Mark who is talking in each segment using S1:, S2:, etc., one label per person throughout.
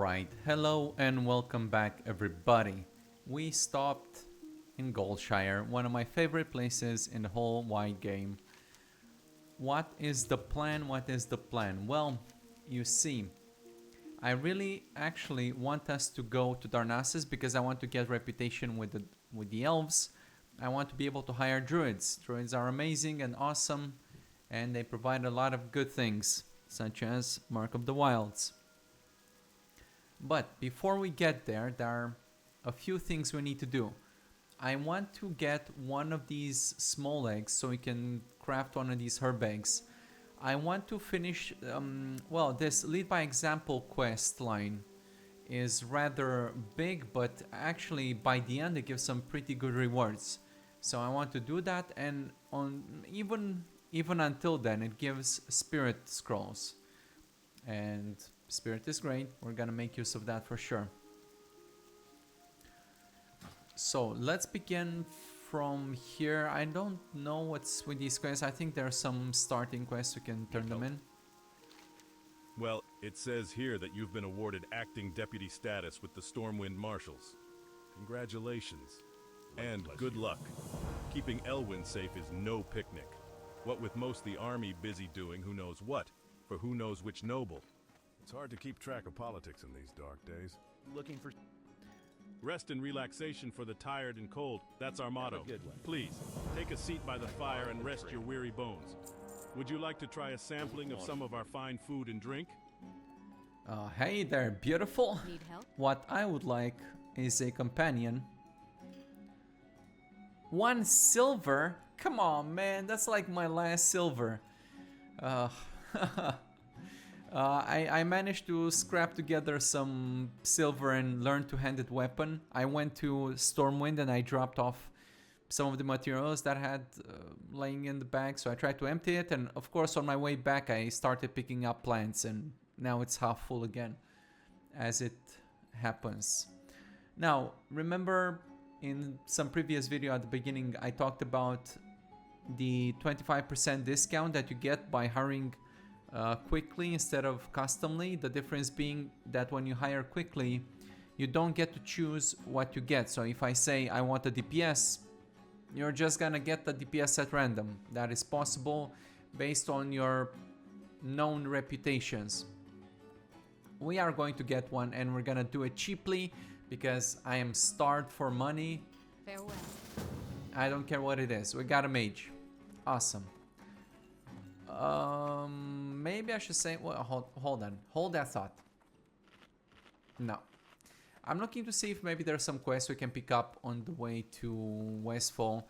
S1: Alright, hello and welcome back everybody. We stopped in Goldshire, one of my favorite places in the whole wide game. What is the plan? What is the plan? Well, you see, I really actually want us to go to Darnassus because I want to get reputation with the elves. I want to be able to hire druids. Druids are amazing and awesome, and they provide a lot of good things, such as Mark of the Wilds. But before we get there, there are a few things we need to do. I want to get one of these small eggs so we can craft one of these herb eggs. I want to finish, well, this lead by example quest line is rather big, but actually by the end it gives some pretty good rewards. So I want to do that, and even until then it gives spirit scrolls. And spirit is great. We're gonna make use of that for sure. So let's begin from here. I don't know what's with these quests. I think there are some starting quests. We can turn them in.
S2: Well, it says here that you've been awarded acting deputy status with the Stormwind Marshals. Congratulations. And good luck. Keeping Elwyn safe is no picnic. What with most of the army busy doing who knows what, for who knows which noble.
S3: It's hard to keep track of politics in these dark days.
S4: Looking for
S2: Rest and relaxation for the tired and cold. That's our motto.
S4: good one.
S2: Please, take a seat by the fire and rest your weary bones. Would you like to try a sampling of some of our fine food and drink?
S1: Hey there, beautiful.
S5: Need help?
S1: What I would like is a companion. 1 silver? Come on, man. That's like my last silver. I managed to scrap together some silver and learn two-handed weapon. I went to Stormwind and I dropped off some of the materials that I had laying in the bag. So I tried to empty it, and of course on my way back I started picking up plants, and now it's half full again, as it happens. Now, remember in some previous video at the beginning I talked about the 25% discount that you get by hiring quickly instead of customly. The difference being that when you hire quickly, you don't get to choose what you get. So if I say I want a DPS, you're just gonna get the DPS at random. That is possible based on your known reputations. We are going to get one, and we're gonna do it cheaply because I am starved for money.
S5: Farewell.
S1: I don't care what it is. We got a mage. Awesome. Maybe I should say, well, hold on. Hold that thought. No. I'm looking to see if maybe there's some quests we can pick up on the way to Westfall.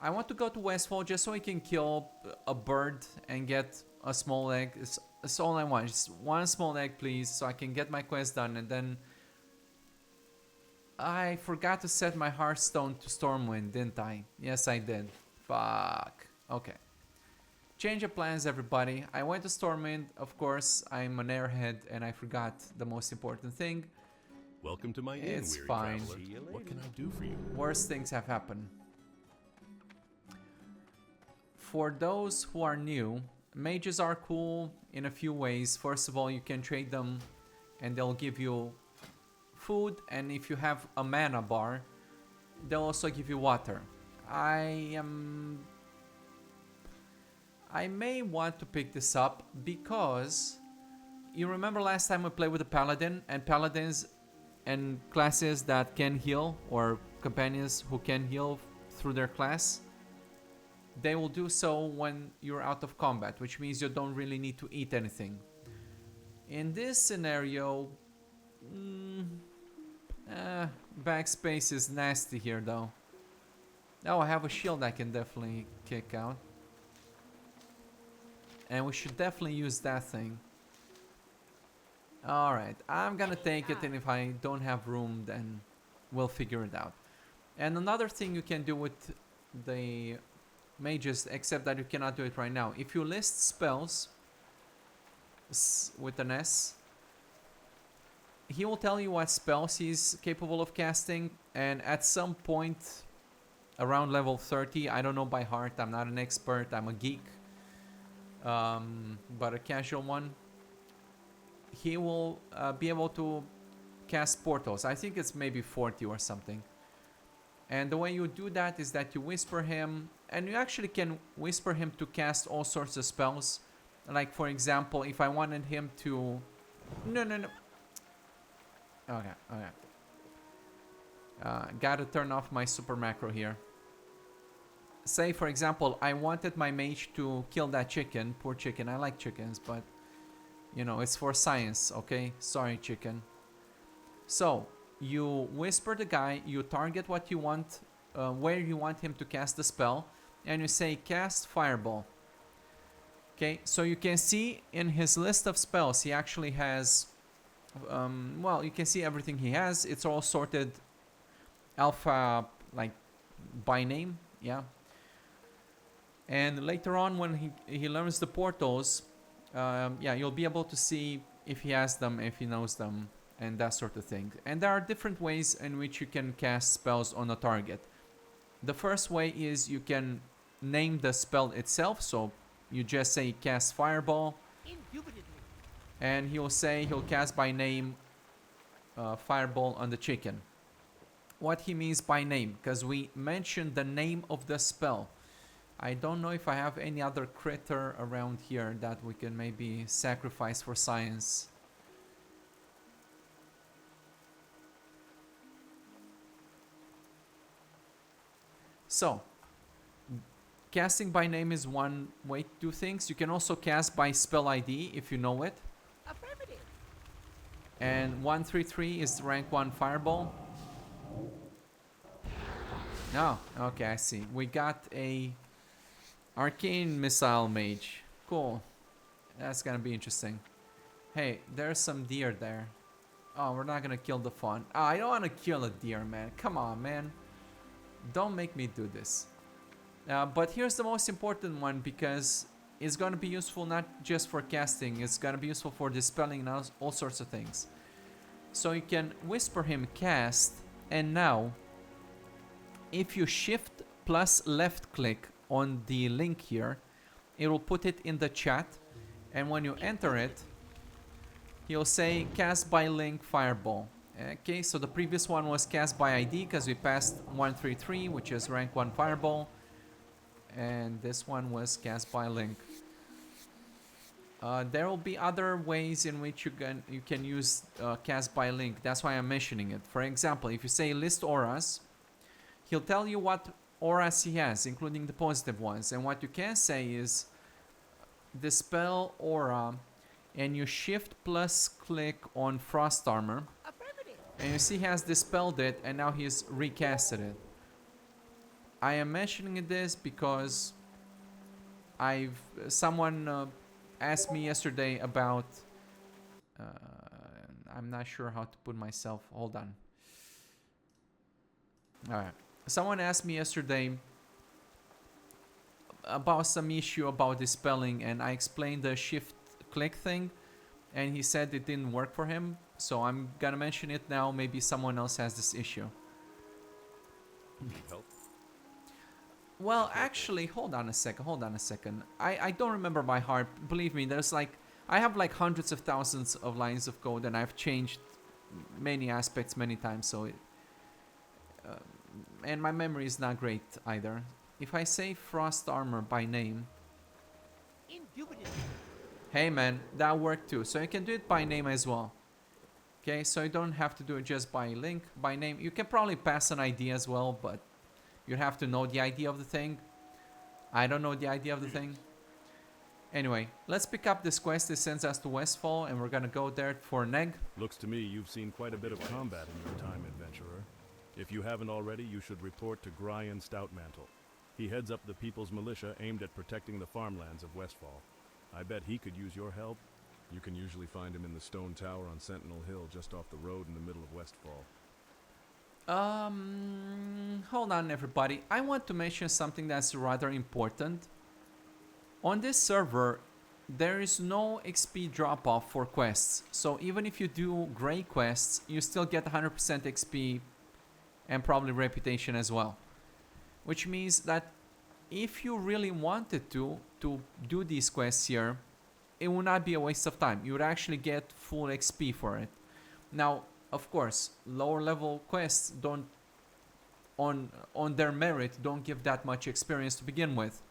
S1: I want to go to Westfall just so I can kill a bird and get a small egg. It's all I want. Just one small egg, please, so I can get my quest done. And then I forgot to set my Hearthstone to Stormwind, didn't I? Yes, I did. Fuck. Okay. Change of plans, everybody. I went to Stormwind. Of course, I'm an airhead and I forgot the most important thing.
S3: Welcome to my inn,
S1: It's
S3: weary
S1: fine.
S3: traveler. What can I do for you?
S1: Worst things have happened. For those who are new, mages are cool in a few ways. First of all, you can trade them and they'll give you food, and if you have a mana bar, they'll also give you water. I may want to pick this up because you remember last time we played with a paladin, and paladins and classes that can heal, or companions who can heal through their class, they will do so when you're out of combat, which means you don't really need to eat anything. In this scenario, backspace is nasty here though. Oh, I have a shield I can definitely kick out. And we should definitely use that thing. Alright, I'm gonna take it, and if I don't have room, then we'll figure it out. And another thing you can do with the mages, except that you cannot do it right now. If you list spells with an S, he will tell you what spells he's capable of casting, and at some point around level 30, I don't know by heart, I'm not an expert, I'm a geek, but a casual one, he will be able to cast portals. I think it's maybe 40 or something. And the way you do that is that you whisper him, and you actually can whisper him to cast all sorts of spells. Like, for example, if I wanted him to... No. Okay. Gotta turn off my super macro here. Say, for example, I wanted my mage to kill that chicken. Poor chicken. I like chickens, but... You know, it's for science, okay? Sorry, chicken. So, you whisper the guy, you target what you want, where you want him to cast the spell, and you say, cast Fireball. Okay, so you can see in his list of spells, he actually has... well, you can see everything he has. It's all sorted alpha, like, by name, yeah. And later on, when he learns the portals... yeah, you'll be able to see if he has them, if he knows them, and that sort of thing. And there are different ways in which you can cast spells on a target. The first way is you can name the spell itself, so you just say cast Fireball, and he'll say he'll cast by name Fireball on the chicken. What he means by name, because we mentioned the name of the spell. I don't know if I have any other critter around here that we can maybe sacrifice for science. So, casting by name is one way to do things. You can also cast by spell ID if you know it. Affirmative. And 133 is rank 1 Fireball. No, okay, I see. We got a Arcane Missile Mage. Cool. That's gonna be interesting. Hey, there's some deer there. Oh, we're not gonna kill the fawn. Oh, I don't wanna kill a deer, man. Come on, man. Don't make me do this. But here's the most important one, because it's gonna be useful not just for casting. It's gonna be useful for dispelling and all sorts of things. So you can whisper him cast, and now if you shift plus left click on the link here, it will put it in the chat, and when you enter it, he'll say cast by link Fireball. Okay, so the previous one was cast by ID because we passed 133, which is rank 1 Fireball, and this one was cast by link. There will be other ways in which you can use cast by link. That's why I'm mentioning it. For example, if you say list auras, he'll tell you what auras he has, including the positive ones. And what you can say is dispel aura, and you shift plus click on Frost Armor, and you see he has dispelled it, and now he's recasted it. I am mentioning this because someone asked me yesterday about I'm not sure how to put myself, hold on. Alright. Someone asked me yesterday about some issue about dispelling, and I explained the shift click thing, and he said it didn't work for him, so I'm gonna mention it now. Maybe someone else has this issue.
S2: Need help?
S1: Well, actually, hold on a second. I don't remember by heart. Believe me, I have like hundreds of thousands of lines of code, and I've changed many aspects many times, so and my memory is not great either. If I say Frost Armor by name, hey man, that worked too. So you can do it by name as well. Okay, so you don't have to do it just by link, by name. You can probably pass an ID as well, but you have to know the ID of the thing. I don't know the ID of the thing. Anyway, let's pick up this quest. It sends us to Westfall, and we're gonna go there for Neg.
S2: Looks to me you've seen quite a bit of combat in your time, adventurer. If you haven't already, you should report to Gryan Stoutmantle. He heads up the People's Militia aimed at protecting the farmlands of Westfall. I bet he could use your help.
S3: You can usually find him in the stone tower on Sentinel Hill, just off the road in the middle of Westfall.
S1: Hold on everybody. I want to mention something that's rather important. On this server, there is no XP drop-off for quests. So even if you do great quests, you still get 100% XP and probably reputation as well. Which means that if you really wanted to do these quests here, it would not be a waste of time. You would actually get full XP for it. Now, of course, lower level quests don't, on their merit, don't give that much experience to begin with.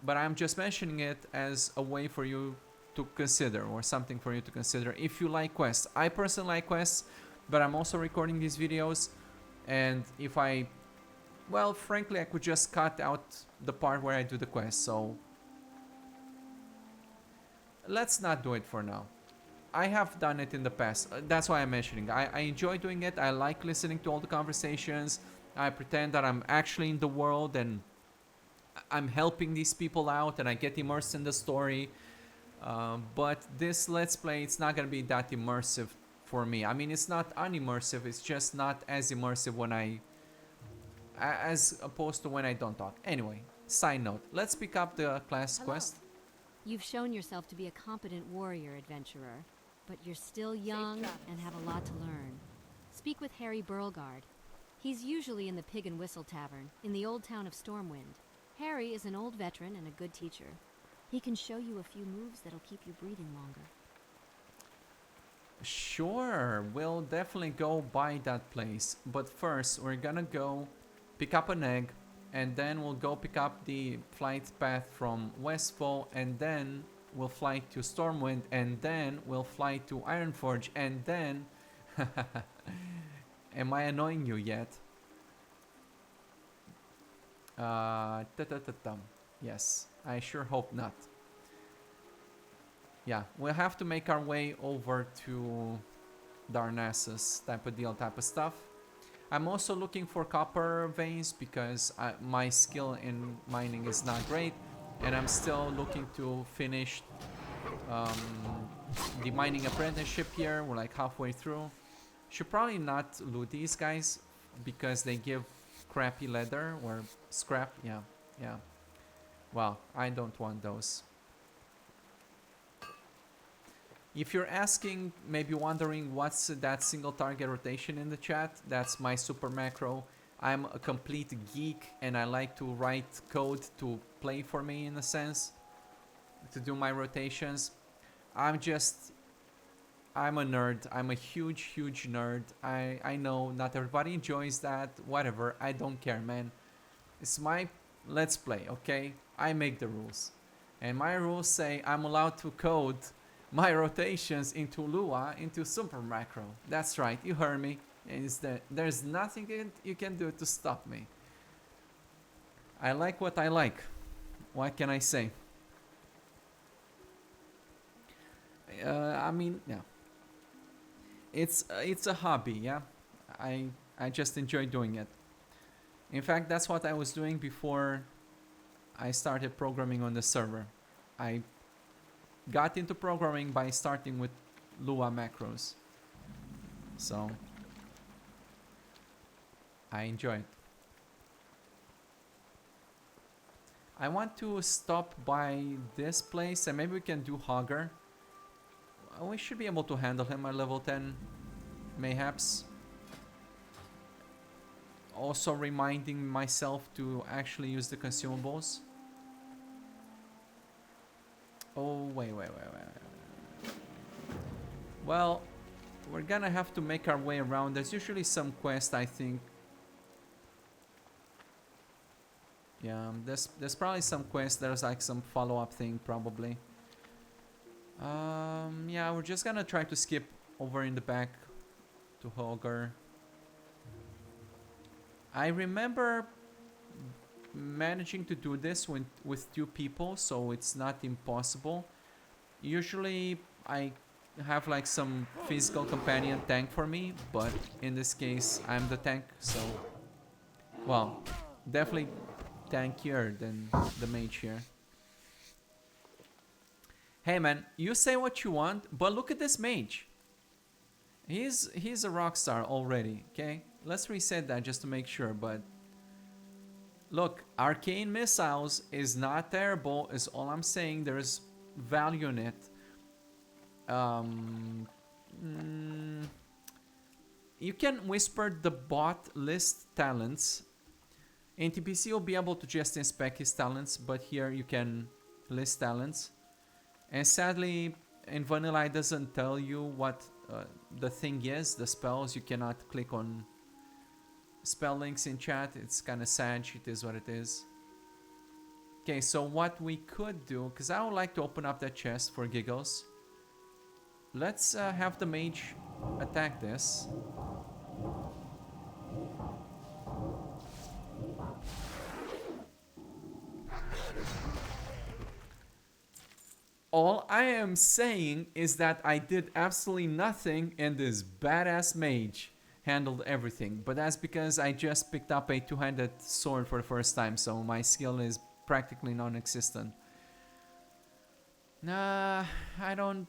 S1: But I'm just mentioning it as a way for you to consider, or something for you to consider if you like quests. I personally like quests, but I'm also recording these videos, and if I, well, frankly, I could just cut out the part where I do the quest, so let's not do it for now. I have done it in the past. That's why I'm mentioning. I enjoy doing it. I like listening to all the conversations. I pretend that I'm actually in the world and I'm helping these people out, and I get immersed in the story. But this Let's Play, it's not going to be that immersive for me. I mean, it's not unimmersive. It's just not as immersive when as opposed to when I don't talk. Anyway, side note. Let's pick up the class quest.
S4: You've shown yourself to be a competent warrior adventurer, but you're still young and have a lot to learn. Speak with Harry Burlgard. He's usually in the Pig and Whistle Tavern, in the old town of Stormwind. Harry is an old veteran and a good teacher. He can show you a few moves that'll keep you breathing longer.
S1: Sure, we'll definitely go by that place. But first, we're gonna go pick up an egg, and then we'll go pick up the flight path from Westfall, and then we'll fly to Stormwind, and then we'll fly to Ironforge, and then... Am I annoying you yet? Yes, I sure hope not. Yeah, we'll have to make our way over to Darnassus type of stuff. I'm also looking for copper veins because my skill in mining is not great, and I'm still looking to finish the mining apprenticeship here. We're like halfway through. Should probably not loot these guys because they give crappy leather or scrap. Yeah. Well, I don't want those. If you're asking, maybe wondering what's that single target rotation in the chat, that's my super macro. I'm a complete geek and I like to write code to play for me, in a sense, to do my rotations. I'm a nerd. I'm a huge nerd. I know not everybody enjoys that. Whatever. I don't care, man. It's my Let's Play, okay? I make the rules. And my rules say I'm allowed to code my rotations into Lua, into super macro. That's right, you heard me. And there's nothing you can do to stop me. I like what I like. What can I say? I mean, yeah. It's a hobby, yeah. I just enjoy doing it. In fact, that's what I was doing before I started programming on the server. I got into programming by starting with Lua macros. So I enjoy it. I want to stop by this place and maybe we can do Hogger. We should be able to handle him at level 10, mayhaps. Also reminding myself to actually use the consumables. Oh, wait. Well, we're gonna have to make our way around. There's usually some quest, I think. Yeah, there's probably some quest. There's like some follow-up thing, probably. Yeah, we're just gonna try to skip over in the back to Hogger. I remember managing to do this with 2 people, so it's not impossible. Usually I have like some physical companion tank for me, but in this case I'm the tank, so well, definitely tankier than the mage here. Hey man, you say what you want, but look at this mage. He's a rock star already, okay? Let's reset that just to make sure, but look, arcane missiles is not terrible, is all I'm saying. There's value in it. You can whisper the bot list talents. In TPC you'll be able to just inspect his talents, but here you can list talents. And sadly, in vanilla it doesn't tell you what the thing is, the spells, you cannot click on spell links in chat. It's kind of sad. It is what it is. Okay, so what we could do, because I would like to open up that chest for giggles. Let's have the mage attack this. All I am saying is that I did absolutely nothing and this badass mage handled everything. But that's because I just picked up a two-handed sword for the first time, so my skill is practically non-existent. Nah, I don't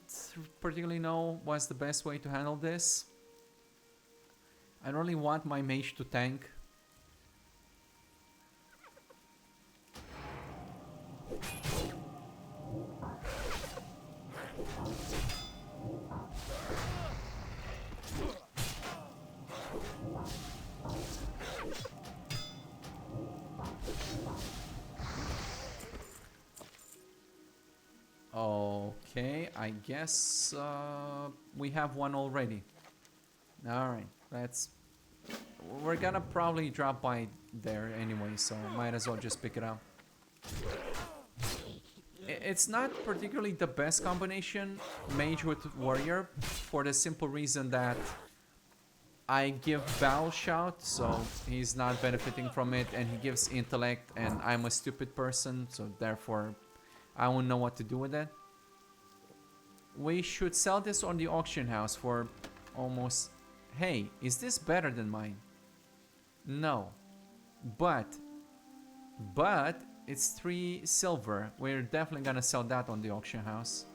S1: particularly know what's the best way to handle this. I don't really want my mage to tank. Okay, I guess we have one already. Alright, we're gonna probably drop by there anyway, so might as well just pick it up. It's not particularly the best combination, mage with warrior, for the simple reason that I give battle shout, so he's not benefiting from it, and he gives intellect, and I'm a stupid person, so therefore I won't know what to do with it. We should sell this on the auction house for almost... Hey, is this better than mine? No. But it's 3 silver. We're definitely gonna sell that on the auction house.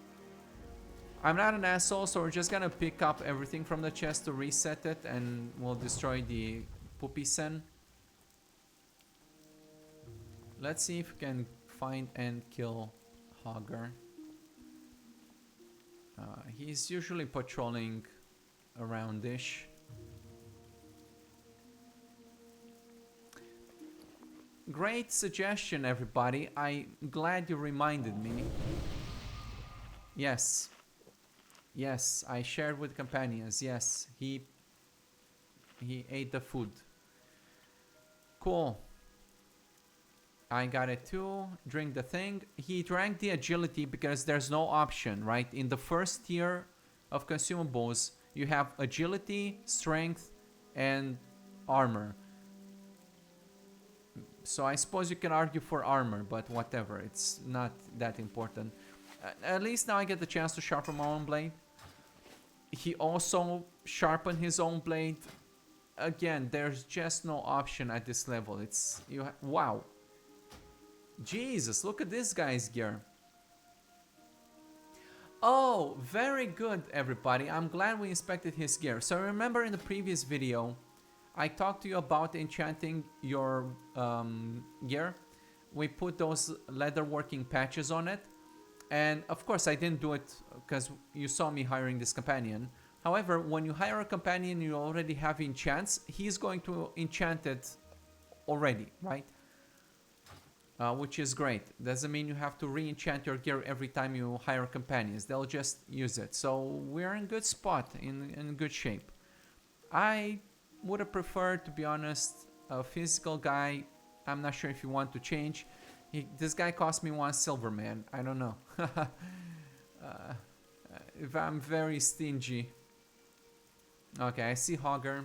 S1: I'm not an asshole, so we're just gonna pick up everything from the chest to reset it, and we'll destroy the poopy sen. Let's see if we can find and kill Hogger. He's usually patrolling around-ish. Great suggestion, everybody. I'm glad you reminded me. Yes. Yes, I shared with companions. Yes, he ate the food. Cool. I got it too. Drink the thing. He drank the agility because there's no option, right? In the first tier of consumables, you have agility, strength, and armor. So I suppose you can argue for armor, but whatever. It's not that important. At least now I get the chance to sharpen my own blade. He also sharpened his own blade. Again, there's just no option at this level. It's... wow. Jesus, look at this guy's gear. Oh, very good, everybody. I'm glad we inspected his gear. So remember in the previous video, I talked to you about enchanting your gear. We put those leatherworking patches on it. And of course, I didn't do it because you saw me hiring this companion. However, when you hire a companion, you already have enchants. He's going to enchant it already, right? Which is great. Doesn't mean you have to re-enchant your gear every time you hire companions. They'll just use it. So we're in good spot, in good shape. I would have preferred, to be honest, a physical guy. I'm not sure if you want to change. This guy cost me 1 silver, man. I don't know. If I'm very stingy. Okay, I see Hogger.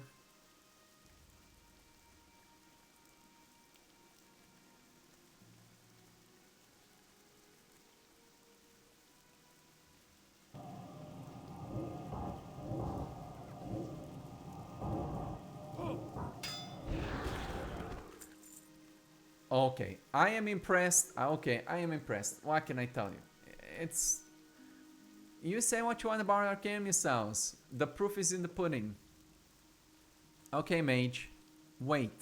S1: Okay, I am impressed. Okay, I am impressed. What can I tell you? It's... You say what you want about arcane missiles. The proof is in the pudding. Okay, mage. Wait.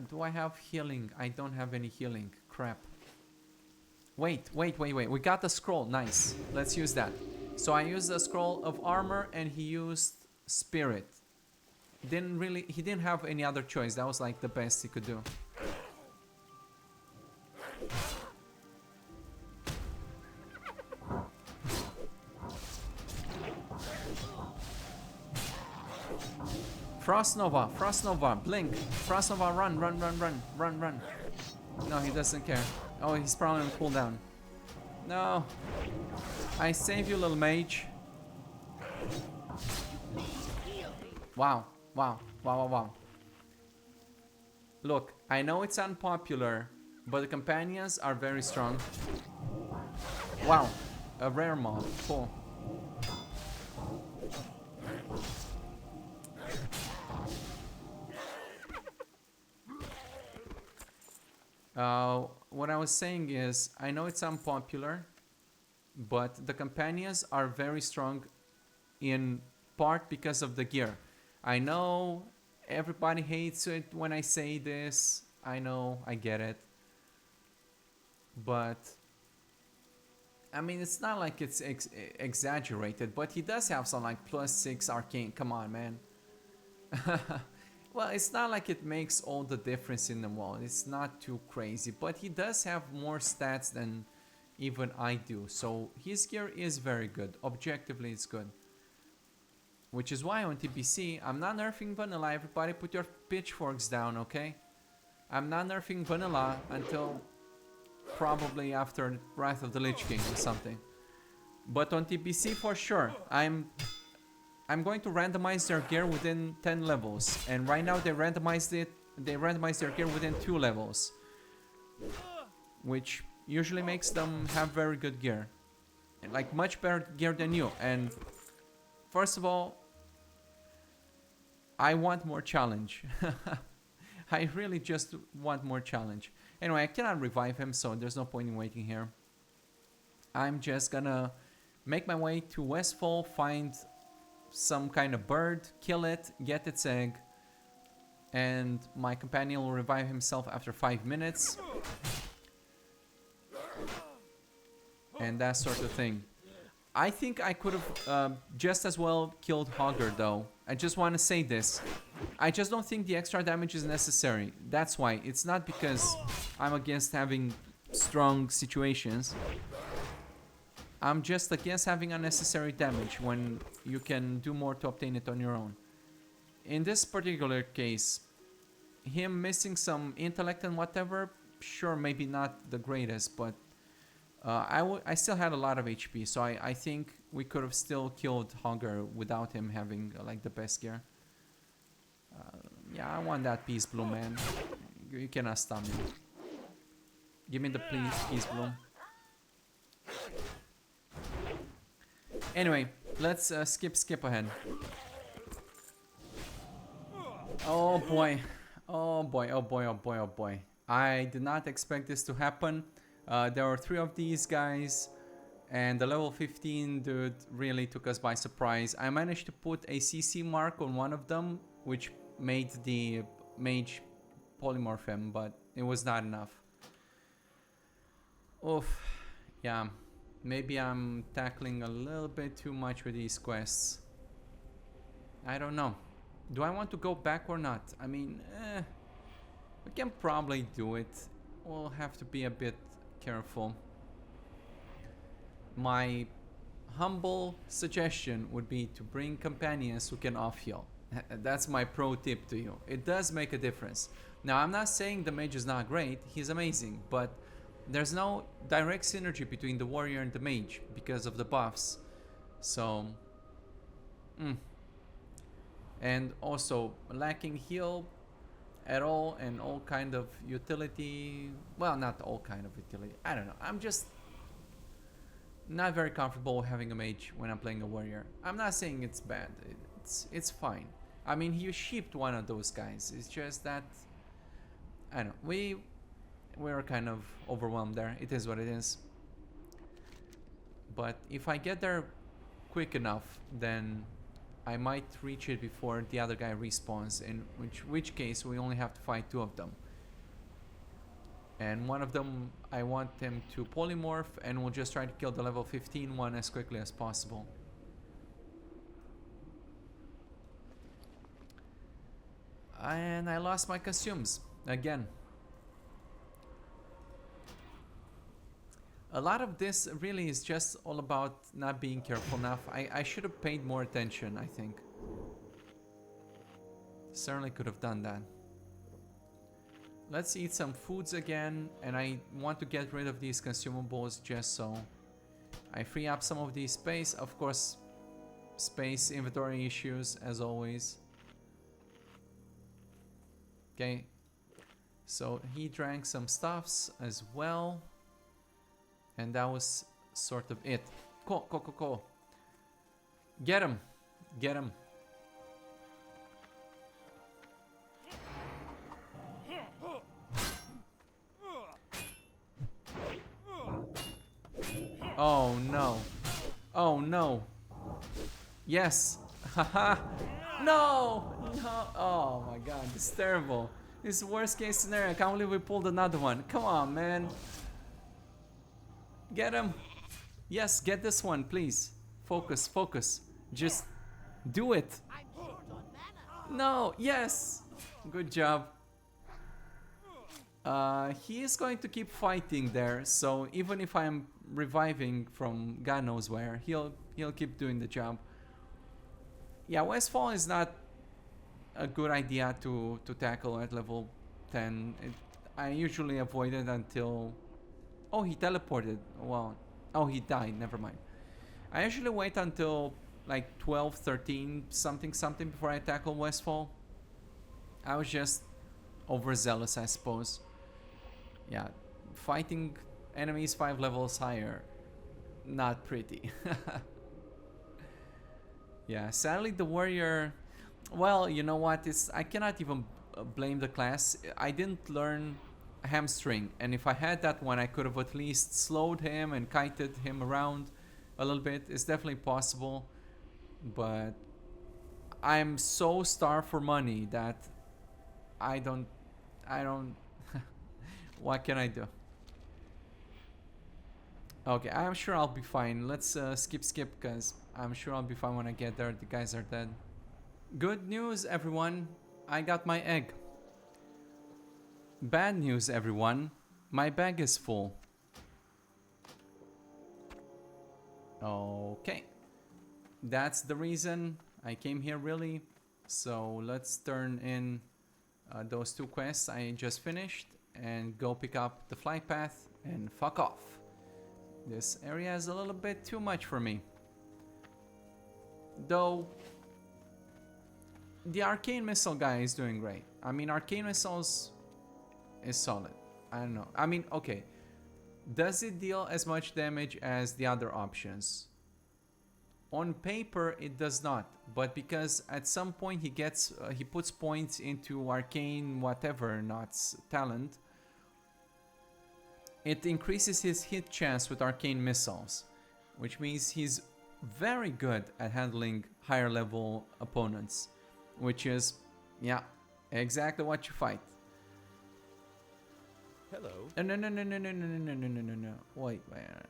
S1: Do I have healing? I don't have any healing. Crap. Wait. We got the scroll. Nice. Let's use that. So I used the scroll of armor and he used spirit. He didn't have any other choice. That was like the best he could do. Frost Nova, Frost Nova, blink. Frost Nova, run, run, run, run, run, run. No, he doesn't care. Oh, he's probably on cooldown. No. I save you, little mage. Wow, wow, wow, wow, wow. Look, I know it's unpopular, but the companions are very strong. Wow, a rare mob, cool. What I was saying is, I know it's unpopular, but the companions are very strong in part because of the gear. I know everybody hates it when I say this. I know, I get it. But, I mean, it's not like it's exaggerated, but he does have some like +6 arcane. Come on, man. Well, it's not like it makes all the difference in the wall. It's not too crazy, but he does have more stats than even I do. So his gear is very good. Objectively, it's good. Which is why on TBC, I'm not nerfing vanilla. Everybody put your pitchforks down, okay? I'm not nerfing vanilla until probably after Wrath of the Lich King or something. But on TBC for sure, I'm going to randomize their gear within 10 levels. And right now they randomized their gear within 2 levels. Which usually makes them have very good gear. Like much better gear than you. And first of all, I want more challenge. I really just want more challenge. Anyway, I cannot revive him, so there's no point in waiting here. I'm just gonna make my way to Westfall, find some kind of bird, kill it, get its egg, and my companion will revive himself after 5 minutes. And that sort of thing. I think I could have just as well killed Hogger though. I just want to say this. I just don't think the extra damage is necessary. That's why. It's not because I'm against having strong situations. I'm just against having unnecessary damage when you can do more to obtain it on your own. In this particular case, him missing some intellect and whatever, sure, maybe not the greatest, but I still had a lot of HP, so I think we could have still killed Hogger without him having like the best gear. Yeah, I want that peace bloom, man. You cannot stop me. Give me the peace bloom. Anyway, let's skip ahead. Oh boy. Oh boy, oh boy, oh boy, oh boy. I did not expect this to happen. There were 3 of these guys, and the level 15 dude really took us by surprise. I managed to put a CC mark on one of them, which made the mage polymorph him, but it was not enough. Oof, yeah, maybe I'm tackling a little bit too much with these quests. I don't know. Do I want to go back or not? I mean, we can probably do it. We'll have to be a bit careful. My humble suggestion would be to bring companions who can off-heal. That's my pro tip to you. It does make a difference. Now, I'm not saying the mage is not great. He's amazing, but there's no direct synergy between the warrior and the mage because of the buffs. So, and also lacking heal at all and all kind of utility. Well, not all kind of utility. I don't know. I'm just not very comfortable having a mage when I'm playing a warrior. I'm not saying it's bad. It's fine. I mean, he sheeped one of those guys. It's just that I don't know. We were kind of overwhelmed there. It is what it is. But if I get there quick enough, then I might reach it before the other guy respawns, in which case we only have to fight 2 of them. And one of them, I want him to polymorph, and we'll just try to kill the level 15 one as quickly as possible. And I lost my costumes again. A lot of this really is just all about not being careful enough. I should have paid more attention, I think. Certainly could have done that. Let's eat some foods again, and I want to get rid of these consumables just so I free up some of the space. Of course, space inventory issues as always. Okay, so he drank some stuffs as well, and that was sort of it. Go. Get him. Get him. Oh no. Oh no. Yes. Haha. No. No. Oh my god. This is terrible. This is worst case scenario. I can't believe we pulled another one. Come on, man. Get him. Yes, get this one, please. Focus, focus. Just do it. No. Yes. Good job. He is going to keep fighting there, so even if I'm reviving from God knows where, he'll keep doing the job. Yeah, Westfall is not a good idea to tackle at level 10. I usually avoid it until... Oh, he teleported. Well, oh, he died. Never mind. I usually wait until like 12, 13, something before I tackle Westfall. I was just overzealous, I suppose. Yeah, fighting enemies 5 levels higher, not pretty. Yeah, sadly the warrior, well, you know what, I cannot even blame the class. I didn't learn hamstring, and if I had that one I could have at least slowed him and kited him around a little bit. It's definitely possible, but I'm so starved for money that I don't what can I do? Okay, I'm sure I'll be fine. Let's skip because I'm sure I'll be fine when I get there. The guys are dead. Good news, everyone. I got my egg. Bad news, everyone. My bag is full. Okay. That's the reason I came here, really. So let's turn in those 2 quests I just finished and go pick up the flight path and fuck off. This area is a little bit too much for me. Though the arcane missile guy is doing great. I mean, arcane missiles is solid. I don't know. I mean, okay. Does it deal as much damage as the other options? On paper, it does not. But because at some point he puts points into arcane whatever not's talent, it increases his hit chance with arcane missiles, which means he's very good at handling higher level opponents, which is, yeah, exactly what you fight.
S2: Hello.
S1: No. Wait,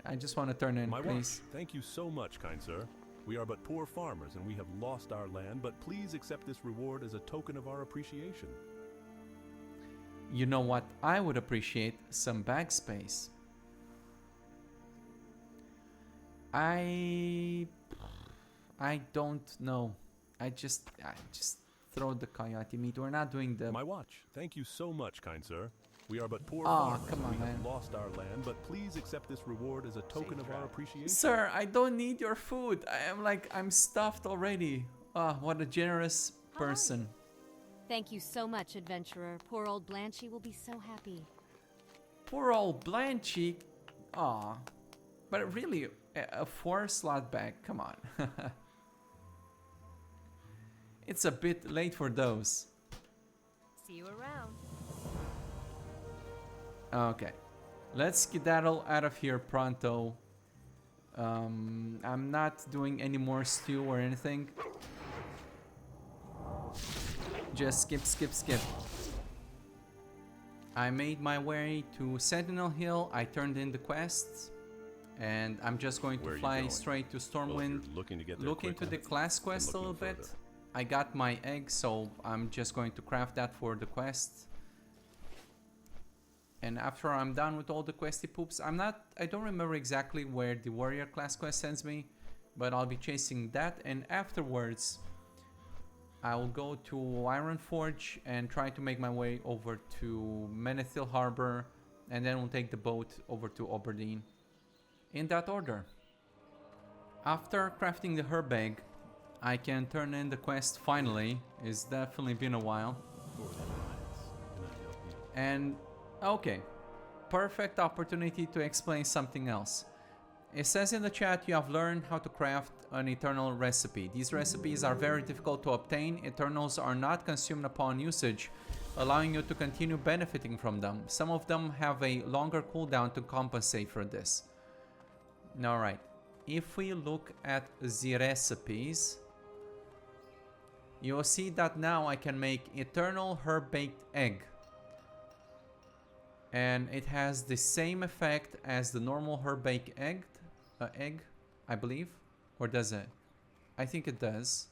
S1: I just want to turn in,
S2: My
S1: please.
S2: watch. Thank you so much, kind sir. We are but poor farmers and we have lost our land, but please accept this reward as a token of our appreciation.
S1: You know what? I would appreciate some bag space. I don't know. I just throw the coyote meat. We're not doing the...
S2: My watch. Thank you so much, kind sir. We are but poor
S1: Aw,
S2: farmers.
S1: come on,
S2: We have
S1: man.
S2: lost our land, but please accept this reward as a token of our appreciation.
S1: Sir, I don't need your food. I'm stuffed already. Ah, what a generous person.
S4: Thank you so much, adventurer. Poor old Blanchy will be so happy.
S1: Poor old Blanchy. Aw. But really, a 4-slot bag, come on. It's a bit late for those.
S4: See you around.
S1: Okay. Let's skedaddle out of here pronto. I'm not doing any more stew or anything. Just skip. I made my way to Sentinel Hill. I turned in the quests. And I'm just going to
S2: Where are you
S1: fly
S2: going?
S1: straight to
S2: Well, if
S1: Stormwind.
S2: you're looking to get there
S1: Look into
S2: quickly,
S1: the class
S2: then
S1: quest a
S2: look
S1: little
S2: no
S1: bit.
S2: further.
S1: I got my egg, so I'm just going to craft that for the quest. And after I'm done with all the questy poops, I don't remember exactly where the warrior class quest sends me, but I'll be chasing that, and afterwards I will go to Iron Forge and try to make my way over to Menethil Harbor, and then we'll take the boat over to Auberdine. In that order. After crafting the herb egg, I can turn in the quest finally. It's definitely been a while. And okay, perfect opportunity to explain something else. It says in the chat you have learned how to craft an eternal recipe. These recipes are very difficult to obtain. Eternals are not consumed upon usage, allowing you to continue benefiting from them. Some of them have a longer cooldown to compensate for this. Alright, if we look at the recipes, you'll see that now I can make eternal herb baked egg. And it has the same effect as the normal herb baked egg, I believe. Or does it? I think it does.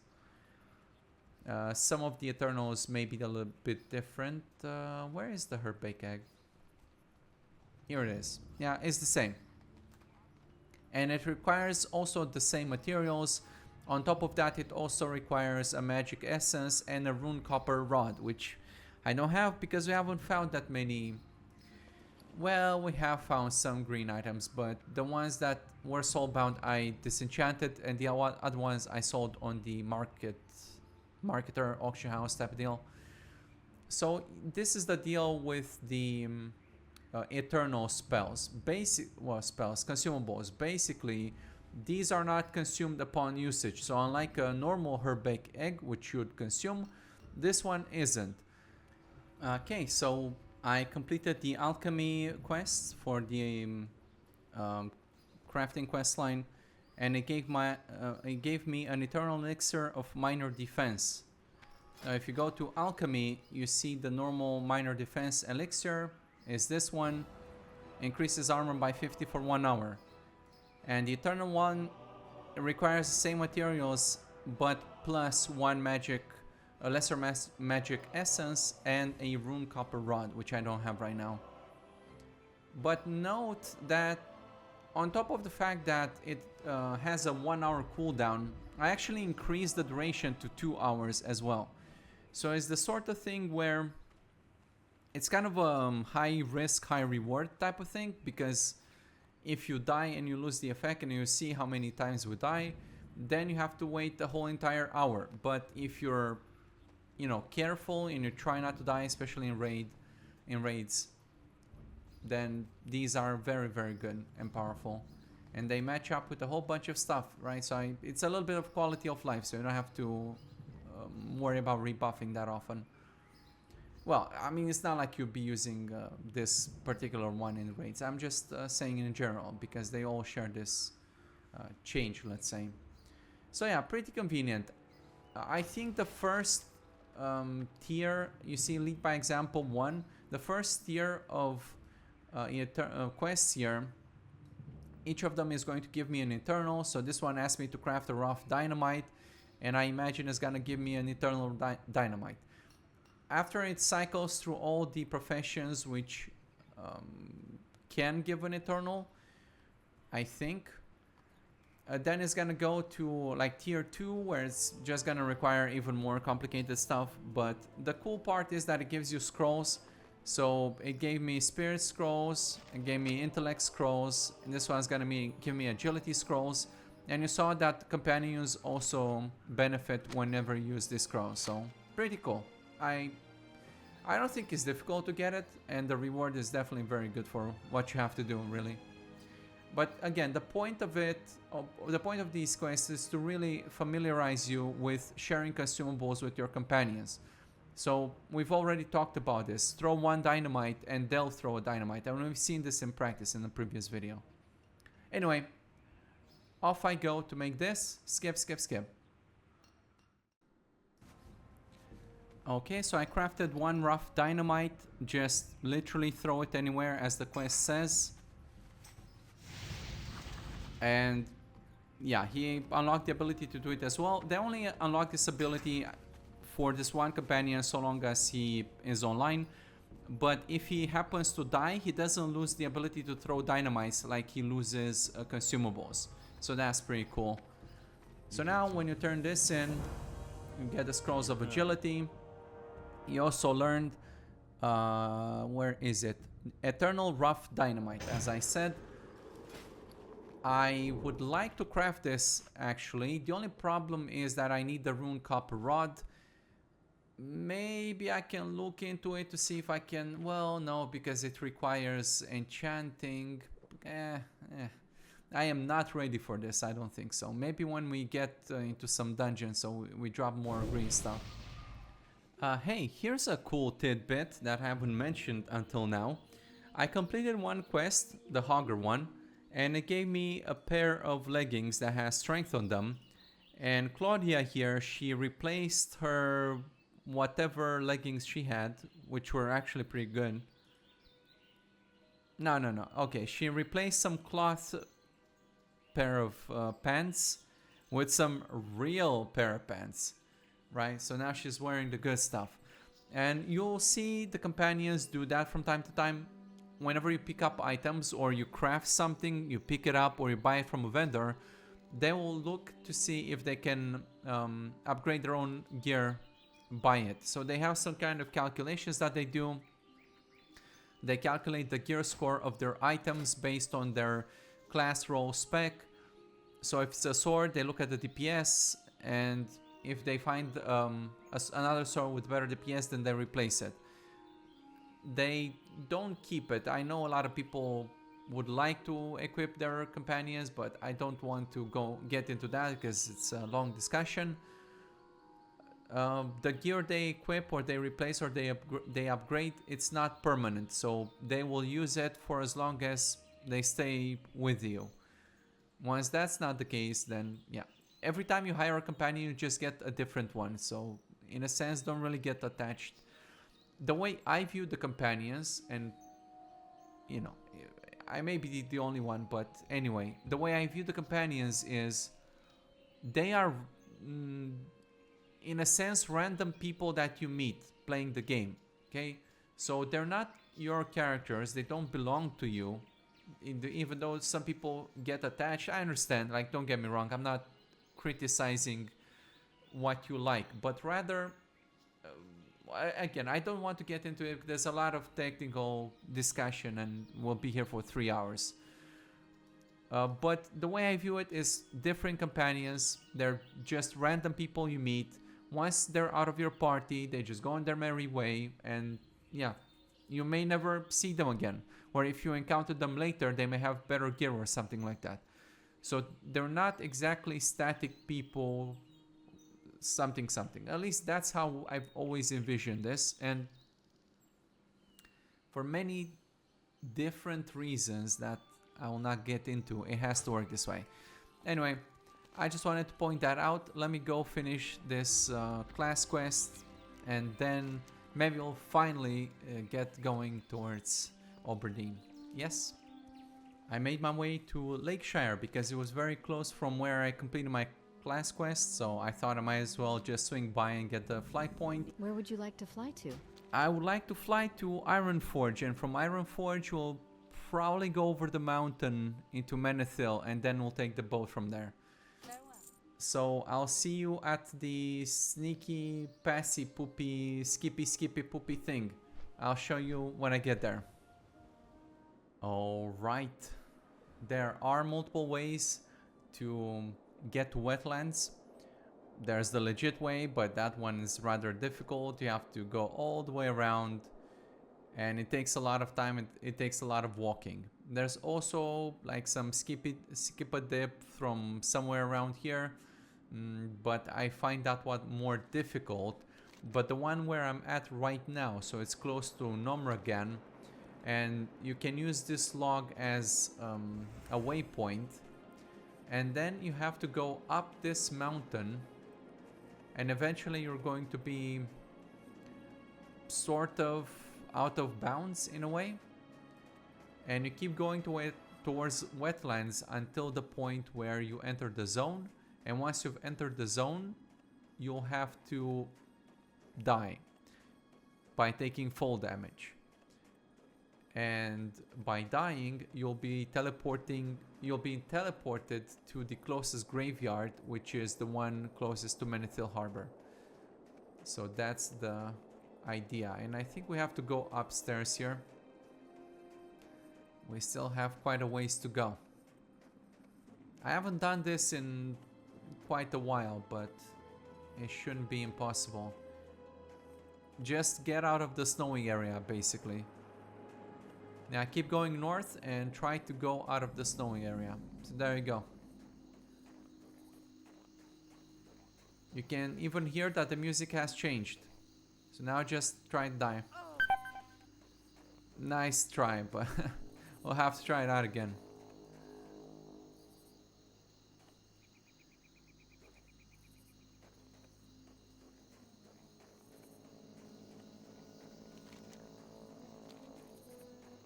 S1: Some of the Eternals may be a little bit different. Where is the herb baked egg? Here it is. Yeah, it's the same. And it requires also the same materials. On top of that, it also requires a magic essence and a rune copper rod, which I don't have because we haven't found that many. Well, we have found some green items, but the ones that were soulbound I disenchanted, and the other ones I sold on the marketer auction house type of deal. So this is the deal with the eternal spells. Consumables. Basically, these are not consumed upon usage. So unlike a normal herb baked egg, which you would consume, this one isn't. Okay, so I completed the alchemy quests for the crafting quest line, and it gave me an eternal elixir of minor defense. If you go to alchemy, you see the normal minor defense elixir is this one, increases armor by 50 for 1 hour, and the eternal one requires the same materials but plus one magic. A lesser magic essence and a rune copper rod, which I don't have right now. But note that on top of the fact that it has a 1 hour cooldown, I actually increased the duration to 2 hours as well. So it's the sort of thing where it's kind of a high risk, high reward type of thing, because if you die and you lose the effect and you see how many times we die, then you have to wait the whole entire hour. But if you're careful and you try not to die, especially in raids, then these are very, very good and powerful, and they match up with a whole bunch of stuff, right? So it's a little bit of quality of life, so you don't have to worry about rebuffing that often. Well, I mean, it's not like you'll be using this particular one in raids. I'm just saying in general, because they all share this change, let's say. So yeah, pretty convenient. I think the first tier, you see, lead by example 1, the first tier of quests here, each of them is going to give me an eternal. So this one asked me to craft a rough dynamite, and I imagine it's gonna give me an eternal dynamite. After it cycles through all the professions which can give an eternal, I think, then it's gonna go to like tier 2, where it's just gonna require even more complicated stuff. But the cool part is that it gives you scrolls. So it gave me spirit scrolls, it gave me intellect scrolls, and this one's gonna give me agility scrolls. And you saw that companions also benefit whenever you use this scroll. So pretty cool. I don't think it's difficult to get it, and the reward is definitely very good for what you have to do, really. But again, the point of these quests is to really familiarize you with sharing consumables with your companions. So we've already talked about this. Throw one dynamite and they'll throw a dynamite. And we've seen this in practice in the previous video. Anyway, off I go to make this. Skip. Okay, so I crafted one rough dynamite. Just literally throw it anywhere, as the quest says. And yeah, he unlocked the ability to do it as well. They only unlock this ability for this one companion so long as he is online. But if he happens to die, he doesn't lose the ability to throw dynamites like he loses consumables. So that's pretty cool. So now when you turn this in, You get the scrolls of agility. You also learned, where is it? Eternal rough dynamite. As I said, I would like to craft this actually. The only problem is that I need the rune copper rod. Maybe I can look into it to see if I can. Well, no, because it requires enchanting. I am not ready for this. I don't think so. Maybe when we get into some dungeons, so we drop more green stuff. Hey, here's a cool tidbit that I haven't mentioned until now. I completed one quest, the Hogger one, and it gave me a pair of leggings that has strength on them. And Claudia here, she replaced her whatever leggings she had, which were actually pretty good. No. Okay, she replaced some cloth pair of pants with some real pair of pants, right? So now she's wearing the good stuff. And you'll see the companions do that from time to time. Whenever you pick up items or you craft something, you pick it up or you buy it from a vendor, they will look to see if they can upgrade their own gear by it. So they have some kind of calculations that they do. They calculate the gear score of their items based on their class role spec. So if it's a sword, they look at the DPS, and if they find another sword with better DPS, then they replace it. They don't keep it. I know a lot of people would like to equip their companions, but I don't want to get into that because it's a long discussion. The gear they equip or they replace or they upgrade, it's not permanent, so they will use it for as long as they stay with you. Once that's not the case, then yeah, every time you hire a companion, you just get a different one. So in a sense, don't really get attached. The way I view the companions, and you know, I may be the only one, but anyway, the way I view the companions is they are in a sense random people that you meet playing the game. Okay, so they're not your characters, they don't belong to you. Even though some people get attached, I understand, like, don't get me wrong, I'm not criticizing what you like, but rather again, I don't want to get into it. There's a lot of technical discussion and we'll be here for 3 hours. But the way I view it is different companions. They're just random people you meet. Once they're out of your party, they just go on their merry way, and yeah, you may never see them again. Or if you encounter them later, they may have better gear or something like that. So they're not exactly static people, something. At least that's how I've always envisioned this. And for many different reasons that I will not get into, it has to work this way. Anyway, I just wanted to point that out. Let me go finish this class quest, and then maybe we'll finally get going towards Auberdine. Yes, I made my way to Lakeshire because it was very close from where I completed my class quest, so I thought I might as well just swing by and get the flight point.
S4: Where would you like to fly to?
S1: I would like to fly to Ironforge, and from Ironforge we'll probably go over the mountain into Menethil, and then we'll take the boat from there. So I'll see you at the sneaky, passy, poopy, skippy, poopy thing. I'll show you when I get there. Alright. There are multiple ways to get to Wetlands. There's the legit way, but that one is rather difficult. You have to go all the way around, and it takes a lot of time, and it takes a lot of walking. There's also like some skip a dip from somewhere around here, but I find that one more difficult. But the one where I'm at right now, so it's close to Nomragan, and you can use this log as a waypoint, and then you have to go up this mountain, and eventually you're going to be sort of out of bounds in a way, and you keep going towards Wetlands until the point where you enter the zone. And once you've entered the zone, you'll have to die by taking fall damage. And by dying, you'll be teleported to the closest graveyard, which is the one closest to Menethil Harbor. So that's the idea. And I think we have to go upstairs here. We still have quite a ways to go. I haven't done this in quite a while, but it shouldn't be impossible. Just get out of the snowy area, basically. Now keep going north and try to go out of the snowy area. So there you go. You can even hear that the music has changed. So now just try and die. Nice try, but we'll have to try it out again.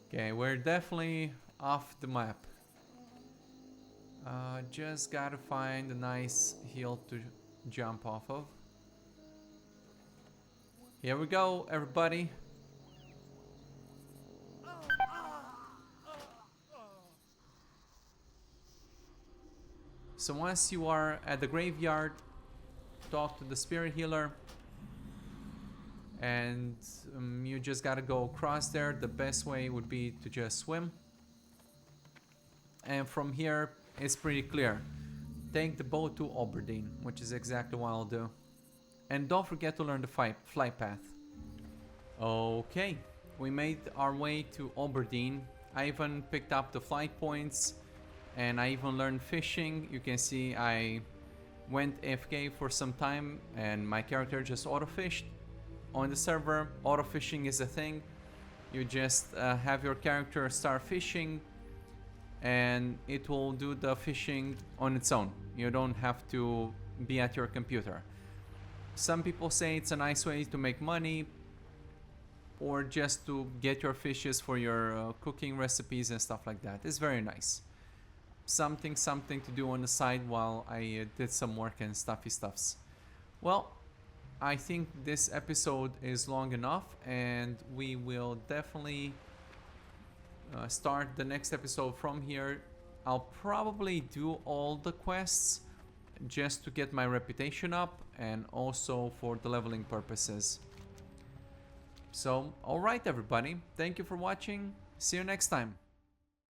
S1: Okay, we're definitely off the map. Just gotta find a nice hill to jump off of. Here we go, everybody. So once you are at the graveyard, talk to the spirit healer. And you just gotta go across there. The best way would be to just swim. And from here, it's pretty clear. Take the boat to Auberdine, which is exactly what I'll do. And don't forget to learn the flight path. Okay, we made our way to Auberdine. I even picked up the flight points. And I even learned fishing. You can see I went AFK for some time and my character just auto-fished. On the server, auto-fishing is a thing. You just have your character start fishing and it will do the fishing on its own. You don't have to be at your computer. Some people say it's a nice way to make money or just to get your fishes for your cooking recipes and stuff like that. It's very nice. Something to do on the side while I did some work and stuffs. Well, I think this episode is long enough and we will definitely start the next episode from here. I'll probably do all the quests just to get my reputation up and also for the leveling purposes. So, alright everybody, thank you for watching, see you next time.